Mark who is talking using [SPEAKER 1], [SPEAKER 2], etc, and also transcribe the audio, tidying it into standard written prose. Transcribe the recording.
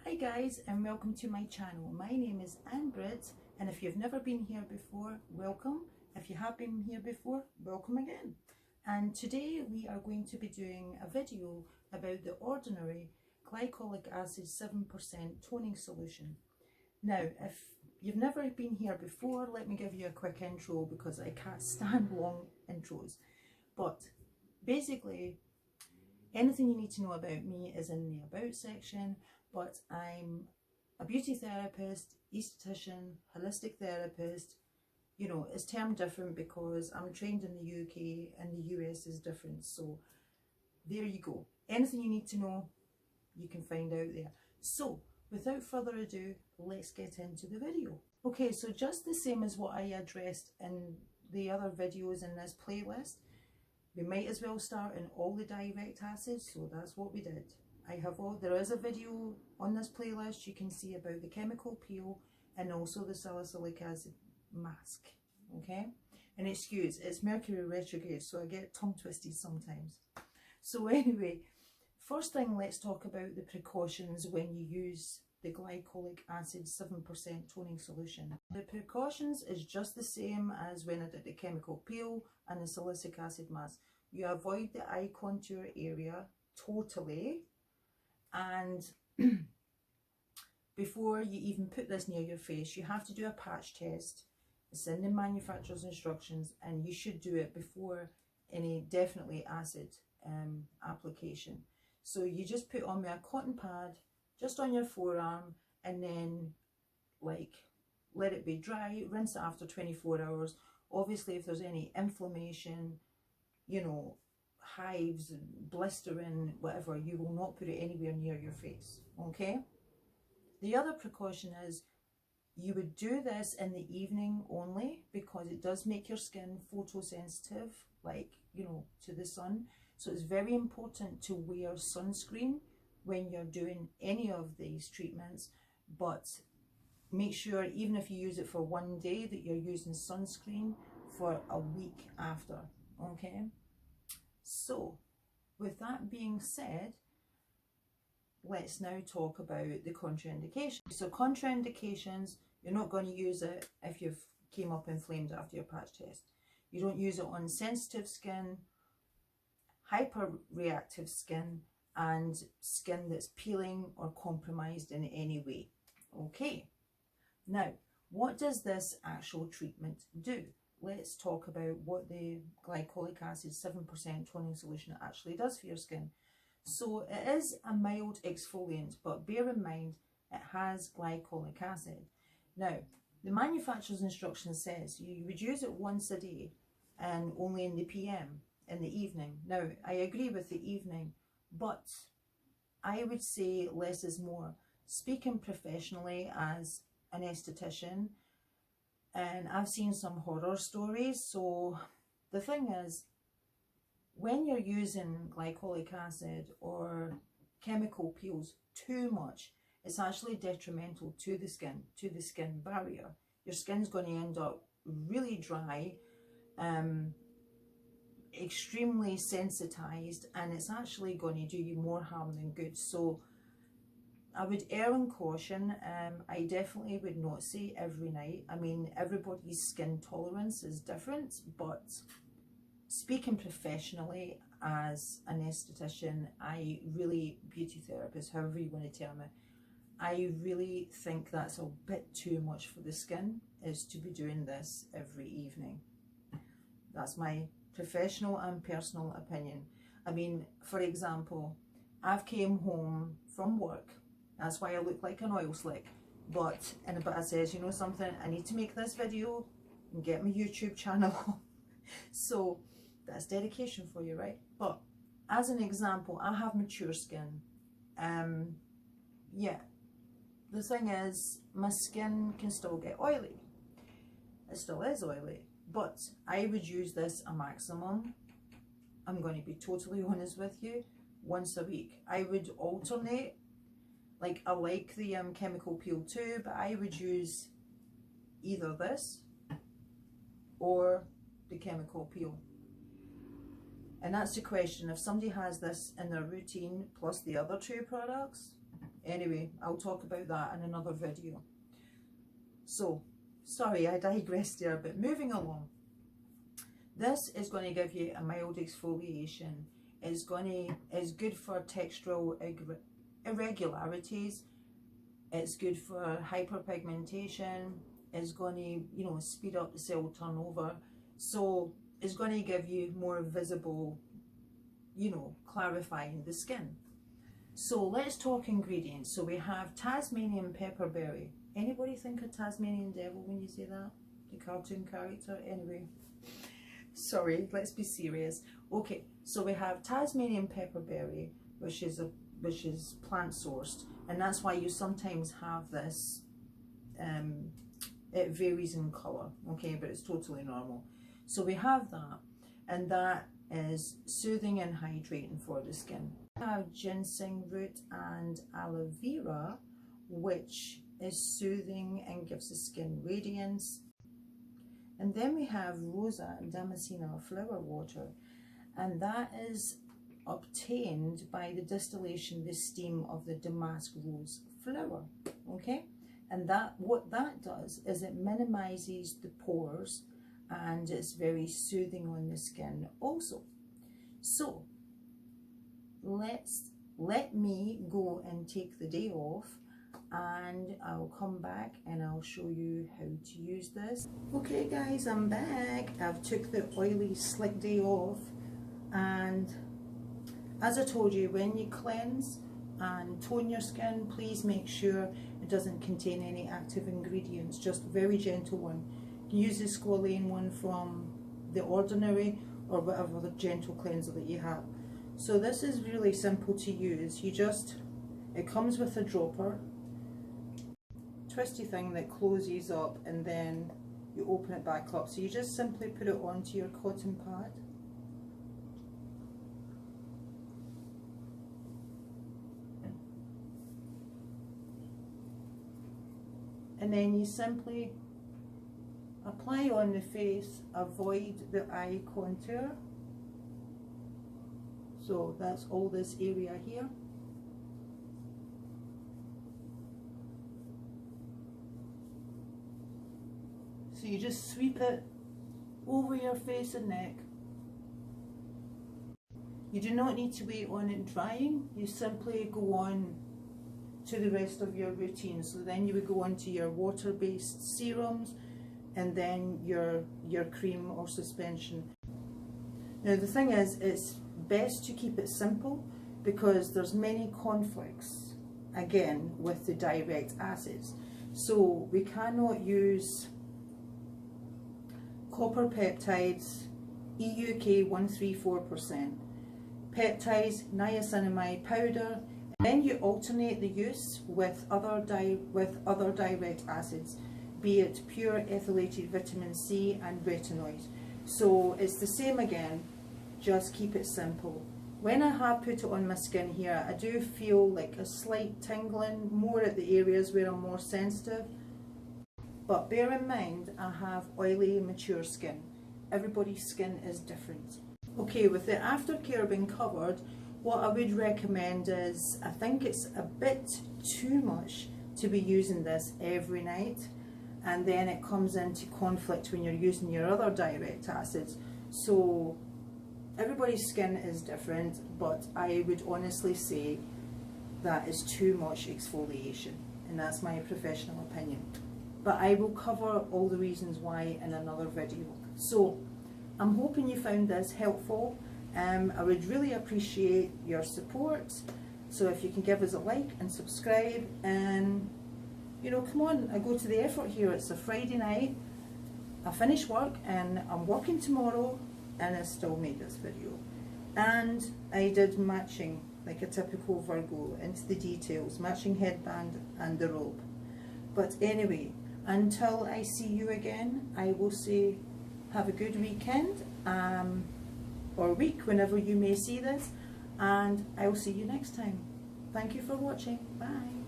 [SPEAKER 1] Hi guys, and welcome to my channel. My name is Brit, and if you've never been here before, welcome. If you have been here before, welcome again. And today we are going to be doing a video about the ordinary glycolic acid 7% toning solution. Now, if you've never been here before, let me give you a quick intro because I can't stand long intros. But basically, anything you need to know about me is in the About section. But I'm a beauty therapist, esthetician, holistic therapist. You know, it's termed different because I'm trained in the UK and the US is different. So there you go. Anything you need to know, you can find out there. So without further ado, let's get into the video. Okay, so just the same as what I addressed in the other videos in this playlist, we might as well start in all the direct acids. So that's what we did. There is a video on this playlist you can see about the chemical peel and also the salicylic acid mask, okay? And excuse, it's Mercury retrograde, so I get tongue twisted sometimes. So anyway, first thing, let's talk about the precautions when you use the glycolic acid 7% toning solution. The precautions is just the same as when I did the chemical peel and the salicylic acid mask. You avoid the eye contour area totally. And before you even put this near your face, you have to do a patch test. It's in the manufacturer's instructions, and you should do it before any definitely acid application. So you just put on a cotton pad just on your forearm, and then like let it be dry, rinse it after 24 hours. Obviously, if there's any inflammation, you know, hives and blistering, whatever, you will not put it anywhere near your face, okay? The other precaution is you would do this in the evening only because it does make your skin photosensitive, like, you know, to the sun. So it's very important to wear sunscreen when you're doing any of these treatments, but make sure even if you use it for one day that you're using sunscreen for a week after, okay? So, with that being said, let's now talk about the contraindications. So contraindications, you're not going to use it if you've came up inflamed after your patch test. You don't use it on sensitive skin, hyperreactive skin, and skin that's peeling or compromised in any way. Okay, now what does this actual treatment do? Let's talk about what the glycolic acid 7% toning solution actually does for your skin. So it is a mild exfoliant, but bear in mind it has glycolic acid. Now, the manufacturer's instruction says you would use it once a day and only in the PM, in the evening. Now, I agree with the evening, but I would say less is more. Speaking professionally as an esthetician, and I've seen some horror stories. So the thing is, when you're using glycolic acid or chemical peels too much, it's actually detrimental to the skin barrier. Your skin's going to end up really dry, extremely sensitized, and it's actually going to do you more harm than good. So I would err on caution. I definitely would not say every night. I mean, everybody's skin tolerance is different, but speaking professionally as an esthetician, beauty therapist, however you want to term it, I really think that's a bit too much for the skin, is to be doing this every evening. That's my professional and personal opinion. I mean, for example, I've came home from work. That's why I look like an oil slick. But I says, you know something, I need to make this video and get my YouTube channel. So that's dedication for you, right? But as an example, I have mature skin. Yeah, the thing is, my skin can still get oily. It still is oily, but I would use this a maximum, I'm going to be totally honest with you, once a week. I would alternate. Like, I like the chemical peel too, but I would use either this or the chemical peel. And that's the question. If somebody has this in their routine plus the other two products, Anyway, I'll talk about that in another video. So, sorry, I digressed there, but moving along. This is going to give you a mild exfoliation. It's good for textural irregularities. It's good for hyperpigmentation. It's going to, you know, speed up the cell turnover. So it's going to give you more visible, you know, clarifying the skin. So let's talk ingredients. So we have Tasmanian pepperberry. Anybody think of Tasmanian devil when you say that? The cartoon character? Anyway, sorry, let's be serious. Okay, so we have Tasmanian pepperberry, which is plant sourced, and that's why you sometimes have this. It varies in colour, okay, but it's totally normal. So we have that, and that is soothing and hydrating for the skin. We have ginseng root and aloe vera, which is soothing and gives the skin radiance. And then we have Rosa and damascena flower water, and that is obtained by the distillation, the steam of the damask rose flower, okay? And that, what that does is it minimizes the pores, and it's very soothing on the skin also. So let me go and take the day off, and I'll come back and I'll show you how to use this. Okay guys, I'm back. I've took the oily slick day off, and as I told you, when you cleanse and tone your skin, please make sure it doesn't contain any active ingredients, just very gentle one. You can use the squalane one from The Ordinary or whatever the gentle cleanser that you have. So this is really simple to use. It comes with a dropper, twisty thing that closes up, and then you open it back up. So you just simply put it onto your cotton pad. And then you simply apply on the face, avoid the eye contour. So that's all this area here. So you just sweep it over your face and neck. You do not need to wait on it drying. You simply go on to the rest of your routine. So then you would go on to your water-based serums, and then your cream or suspension. Now the thing is, it's best to keep it simple because there's many conflicts again with the direct acids. So we cannot use copper peptides, EUK 134%, peptides, niacinamide powder. Then you alternate the use with other direct acids, be it pure ethylated vitamin C and retinoids. So it's the same again, just keep it simple. When I have put it on my skin here, I do feel like a slight tingling, more at the areas where I'm more sensitive. But bear in mind, I have oily, mature skin. Everybody's skin is different. Okay, with the aftercare being covered, what I would recommend is, I think it's a bit too much to be using this every night, and then it comes into conflict when you're using your other direct acids. So everybody's skin is different, but I would honestly say that is too much exfoliation, and that's my professional opinion. But I will cover all the reasons why in another video. So I'm hoping you found this helpful. I would really appreciate your support. So if you can give us a like and subscribe, and you know, come on, I go to the effort here. It's a Friday night, I finish work and I'm working tomorrow, and I still made this video. And I did matching, like a typical Virgo, into the details, matching headband and the robe. But anyway, until I see you again, I will say have a good weekend, or week, whenever you may see this, and I will see you next time. Thank you for watching. Bye.